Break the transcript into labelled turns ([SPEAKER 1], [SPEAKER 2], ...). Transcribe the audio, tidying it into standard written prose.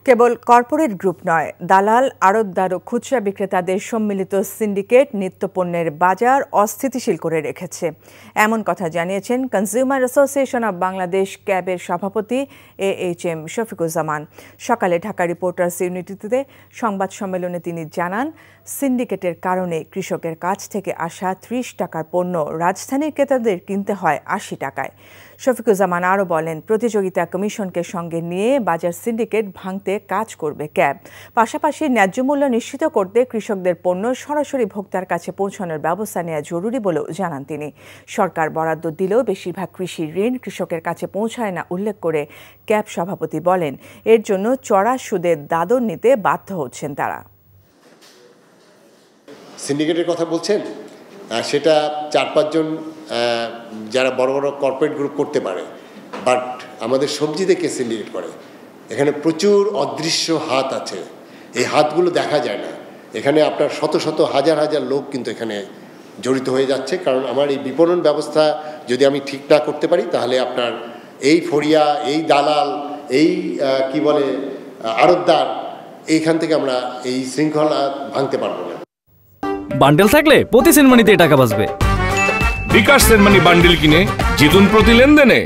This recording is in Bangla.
[SPEAKER 1] কেবল কর্পোরেট গ্রুপ নয়, দালাল, আড়তদার ও খুচরা বিক্রেতাদের সম্মিলিত সিন্ডিকেট নিত্যপণ্যের বাজার অস্থিতিশীল করে রেখেছে। এমন কথা জানিয়েছেন কনজিউমার অ্যাসোসিয়েশন অব বাংলাদেশ ক্যাবের সভাপতি AHM শফিকুজ্জামান। সকালে ঢাকা রিপোর্টার্স ইউনিটিতে সংবাদ সম্মেলনে তিনি জানান, সিন্ডিকেটের কারণে কৃষকের কাছ থেকে আসা ৩০ টাকার পণ্য রাজধানীর ক্রেতাদের কিনতে হয় ৮০ টাকায়। শফিকুজ্জামান আরও বলেন, প্রতিযোগিতা কমিশনকে সঙ্গে নিয়ে বাজার সিন্ডিকেট ভাঙতে কাজ করবে ক্যাব। পাশাপাশি ন্যায্য মূল্য নিশ্চিত করতে কৃষকদের পণ্য সরাসরি ভোক্তার কাছে পৌঁছানোর ব্যবস্থা নেওয়া জরুরি বলেও জানান তিনি। সরকার বরাদ্দ দিলেও বেশিরভাগ কৃষি ঋণ কৃষকের কাছে পৌঁছায় না উল্লেখ করে ক্যাব সভাপতি বলেন, এর জন্য চড়া সুদের দাদন নিতে বাধ্য হচ্ছেন তারা।
[SPEAKER 2] সিন্ডিকেটের কথা বলছেন, সেটা ৪-৫ জন যারা বড় বড় কর্পোরেট গ্রুপ করতে পারে, বাট আমাদের সবজি থেকে সিন্ডিকেট করে। এখানে প্রচুর অদৃশ্য হাত আছে, এই হাতগুলো দেখা যায় না। এখানে আপনার শত শত হাজার হাজার লোক কিন্তু এখানে জড়িত হয়ে যাচ্ছে। কারণ আমার এই বিপণন ব্যবস্থা যদি আমি ঠিক না করতে পারি, তাহলে আপনার এই ফড়িয়া, এই দালাল, এই কি বলে আড়তদার, এইখান থেকে আমরা এই শৃঙ্খলা ভাঙতে পারবো না।
[SPEAKER 3] বান্ডেল থাকলে প্রতি সেনমানিতে টাকা বাঁচবে।
[SPEAKER 4] বিকাশ সেনমানি বান্ডেল কিনে জিতুন প্রতি লেনদেনে।